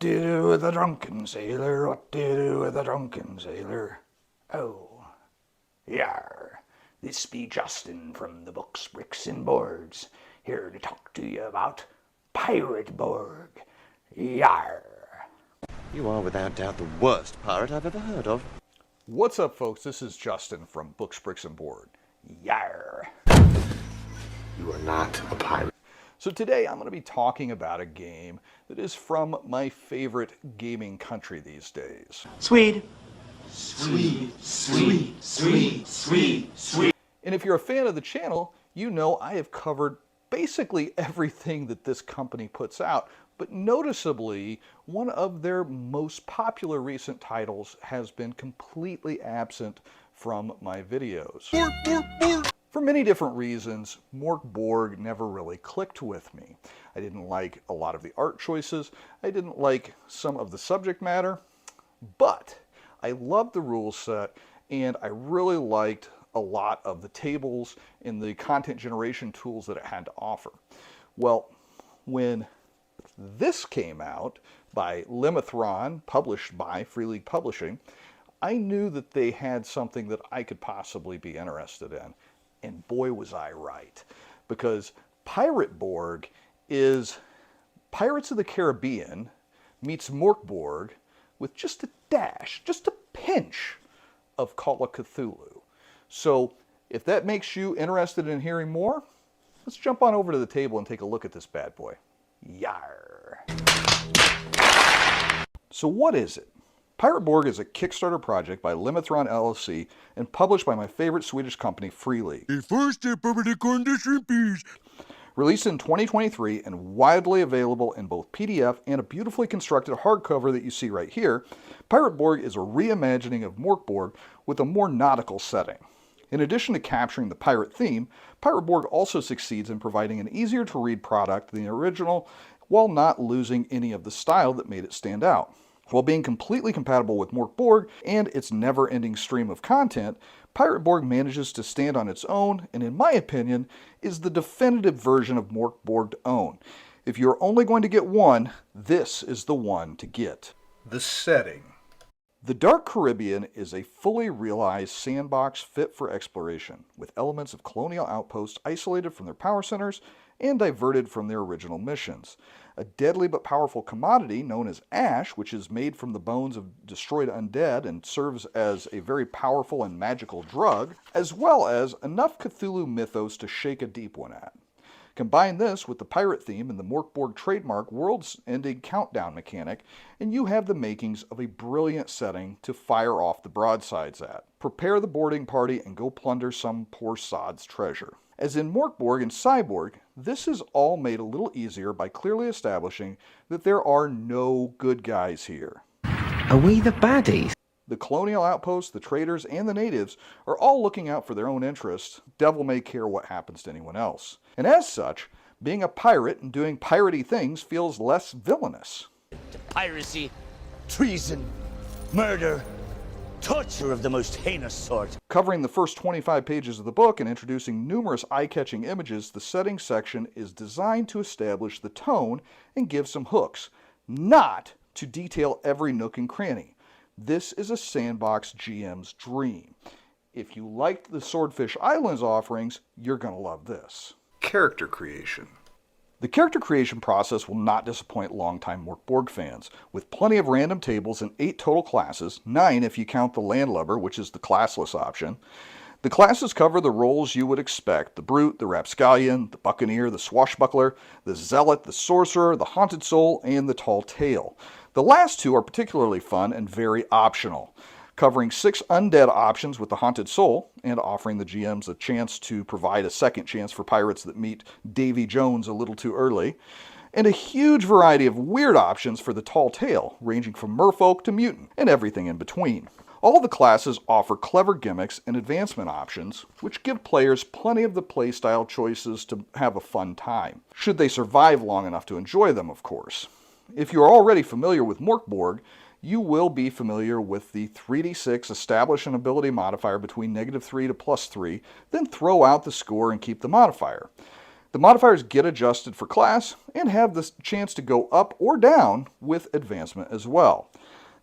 What do you do with a drunken sailor? What do you do with a drunken sailor? Oh, yar. This be Justin from the books, bricks, and boards, here to talk to you about Pirate Borg. Yar. You are without doubt the worst pirate I've ever heard of. What's up, folks? This is Justin from Books, Bricks, and Board. Yar. You are not a pirate. So today I'm going to be talking about a game that is from my favorite gaming country these days. Swede. Sweet, sweet, sweet, sweet, sweet. And if you're a fan of the channel, you know I have covered basically everything that this company puts out, but noticeably one of their most popular recent titles has been completely absent from my videos. For many different reasons, Mork Borg never really clicked with me. I didn't like a lot of the art choices, I didn't like some of the subject matter, but I loved the rule set and I really liked a lot of the tables and the content generation tools that it had to offer. Well, when this came out by Limithron, published by Free League Publishing, I knew that they had something that I could possibly be interested in. And boy was I right, because Pirate Borg is Pirates of the Caribbean meets Mork Borg with just a dash, just a pinch of Call of Cthulhu. So if that makes you interested in hearing more, let's jump on over to the table and take a look at this bad boy. Yar. So what is it? Pirate Borg is a Kickstarter project by Limithron LLC and published by my favorite Swedish company, Free League. The first step of the condition piece. Released in 2023 and widely available in both PDF and a beautifully constructed hardcover that you see right here, Pirate Borg is a reimagining of Mork Borg with a more nautical setting. In addition to capturing the pirate theme, Pirate Borg also succeeds in providing an easier to read product than the original while not losing any of the style that made it stand out. While being completely compatible with Mork Borg and its never-ending stream of content, Pirate Borg manages to stand on its own and, in my opinion, is the definitive version of Mork Borg to own. If you're only going to get one, this is the one to get. The setting. The Dark Caribbean is a fully realized sandbox fit for exploration, with elements of colonial outposts isolated from their power centers and diverted from their original missions. A deadly but powerful commodity known as ash, which is made from the bones of destroyed undead and serves as a very powerful and magical drug, as well as enough Cthulhu mythos to shake a deep one at. Combine this with the pirate theme and the Mork Borg trademark world's-ending countdown mechanic, and you have the makings of a brilliant setting to fire off the broadsides at. Prepare the boarding party and go plunder some poor sod's treasure. As in Mork Borg and Cyborg, this is all made a little easier by clearly establishing that there are no good guys here. Are we the baddies? The colonial outposts, the traders, and the natives are all looking out for their own interests. Devil may care what happens to anyone else. And as such, being a pirate and doing piratey things feels less villainous. Piracy, treason, murder, torture of the most heinous sort. Covering the first 25 pages of the book and introducing numerous eye-catching images, the settings section is designed to establish the tone and give some hooks, not to detail every nook and cranny. This is a sandbox GM's dream. If you liked the Swordfish Islands offerings, you're going to love this. Character creation. The character creation process will not disappoint longtime Mork Borg fans, with plenty of random tables and 8 total classes, 9 if you count the landlubber, which is the classless option. The classes cover the roles you would expect: the brute, the rapscallion, the buccaneer, the swashbuckler, the zealot, the sorcerer, the haunted soul, and the tall tale. The last 2 are particularly fun and very optional, covering 6 undead options with the haunted soul and offering the GMs a chance to provide a second chance for pirates that meet Davy Jones a little too early, and a huge variety of weird options for the tall tale, ranging from merfolk to mutant and everything in between. All the classes offer clever gimmicks and advancement options, which give players plenty of the playstyle choices to have a fun time, should they survive long enough to enjoy them, of course. If you are already familiar with Mork Borg, you will be familiar with the 3d6 establish an ability modifier between -3 to +3, then throw out the score and keep the modifier. The modifiers get adjusted for class and have the chance to go up or down with advancement as well.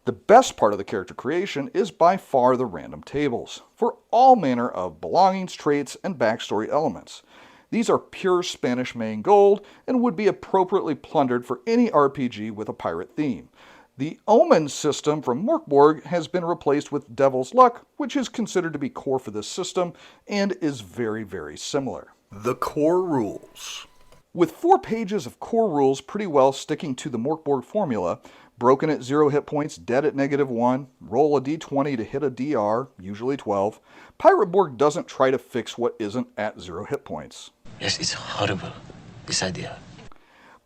The best part of the character creation is by far the random tables, for all manner of belongings, traits, and backstory elements. These are pure Spanish main gold and would be appropriately plundered for any RPG with a pirate theme. The Omen system from Mork Borg has been replaced with Devil's Luck, which is considered to be core for this system and is very, very similar. The core rules. With 4 pages of core rules pretty well sticking to the Mork Borg formula, broken at 0 hit points, dead at -1, roll a d20 to hit a DR, usually 12, Pirate Borg doesn't try to fix what isn't at 0 hit points. Yes, it's horrible, this idea.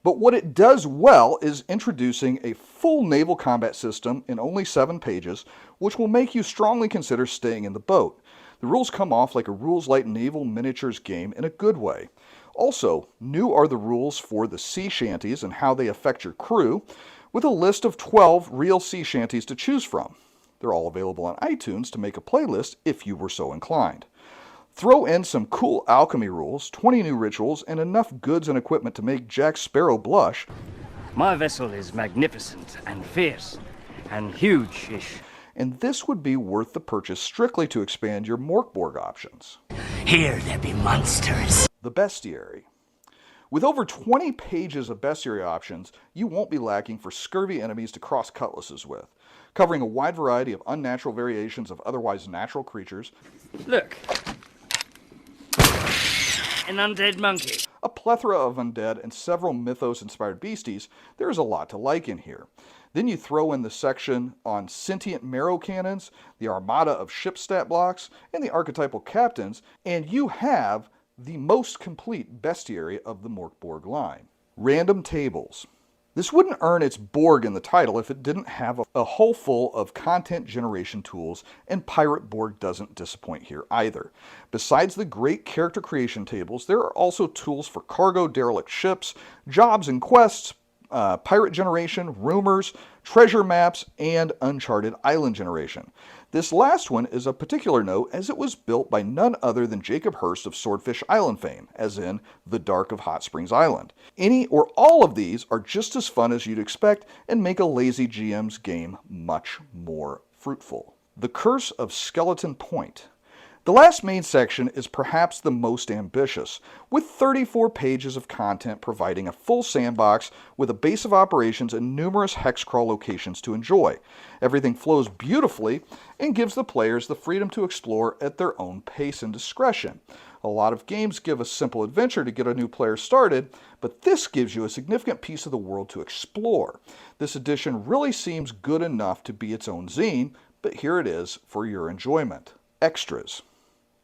But what it does well is introducing a full naval combat system in only 7 pages, which will make you strongly consider staying in the boat. The rules come off like a rules-light naval miniatures game in a good way. Also, new are the rules for the sea shanties and how they affect your crew, with a list of 12 real sea shanties to choose from. They're all available on iTunes to make a playlist if you were so inclined. Throw in some cool alchemy rules, 20 new rituals, and enough goods and equipment to make Jack Sparrow blush. My vessel is magnificent and fierce and huge-ish. And this would be worth the purchase strictly to expand your Mork Borg options. Here there be monsters. The Bestiary. With over 20 pages of Bestiary options, you won't be lacking for scurvy enemies to cross cutlasses with, covering a wide variety of unnatural variations of otherwise natural creatures. Look. An undead monkey. A plethora of undead and several mythos-inspired beasties. There's a lot to like in here. Then you throw in the section on sentient marrow cannons, the armada of ship stat blocks, and the archetypal captains, and you have the most complete bestiary of the Mork Borg line. Random tables. This wouldn't earn its Borg in the title if it didn't have a hole full of content generation tools, and Pirate Borg doesn't disappoint here either. Besides the great character creation tables, there are also tools for cargo derelict ships, jobs and quests, pirate generation, rumors, treasure maps, and uncharted island generation. This last one is of particular note as it was built by none other than Jacob Hurst of Swordfish Island fame, as in The Dark of Hot Springs Island. Any or all of these are just as fun as you'd expect and make a lazy GM's game much more fruitful. The Curse of Skeleton Point. The last main section is perhaps the most ambitious, with 34 pages of content providing a full sandbox with a base of operations and numerous hex crawl locations to enjoy. Everything flows beautifully and gives the players the freedom to explore at their own pace and discretion. A lot of games give a simple adventure to get a new player started, but this gives you a significant piece of the world to explore. This edition really seems good enough to be its own zine, but here it is for your enjoyment. Extras.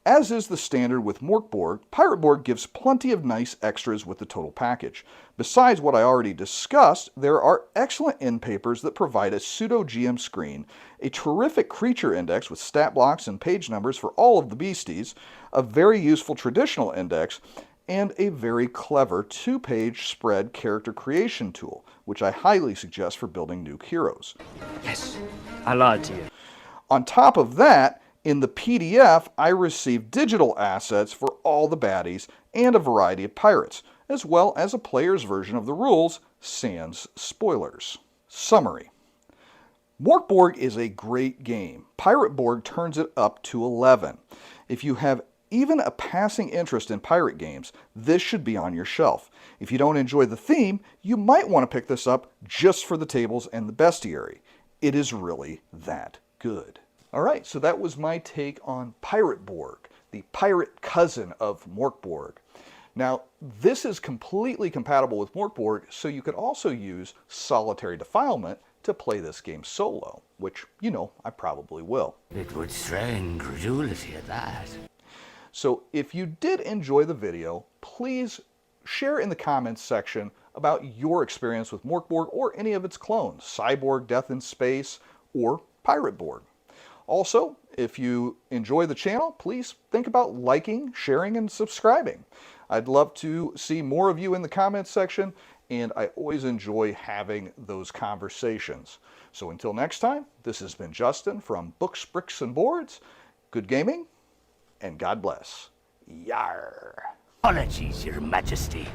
As is the standard with Mork Borg, Pirate Borg gives plenty of nice extras with the total package. Besides what I already discussed, there are excellent end papers that provide a pseudo-GM screen, a terrific creature index with stat blocks and page numbers for all of the beasties, a very useful traditional index, and a very clever 2-page spread character creation tool, which I highly suggest for building new heroes. Yes, I lied to you. On top of that, in the PDF, I received digital assets for all the baddies and a variety of pirates, as well as a player's version of the rules, sans spoilers. Summary. Mork Borg is a great game. Pirate Borg turns it up to 11. If you have even a passing interest in pirate games, this should be on your shelf. If you don't enjoy the theme, you might want to pick this up just for the tables and the bestiary. It is really that good. Alright, so that was my take on Pirate Borg, the pirate cousin of Mork Borg. Now, this is completely compatible with Mork Borg, so you could also use Solitary Defilement to play this game solo, which, you know, I probably will. It would strain credulity at that. So if you did enjoy the video, please share in the comments section about your experience with Mork Borg or any of its clones, Cyborg, Death in Space, or Pirate Borg. Also, if you enjoy the channel, please think about liking, sharing, and subscribing. I'd love to see more of you in the comments section, and I always enjoy having those conversations. So until next time, this has been Justin from Books, Bricks, and Boards. Good gaming, and God bless. Yarr. Apologies, Your Majesty.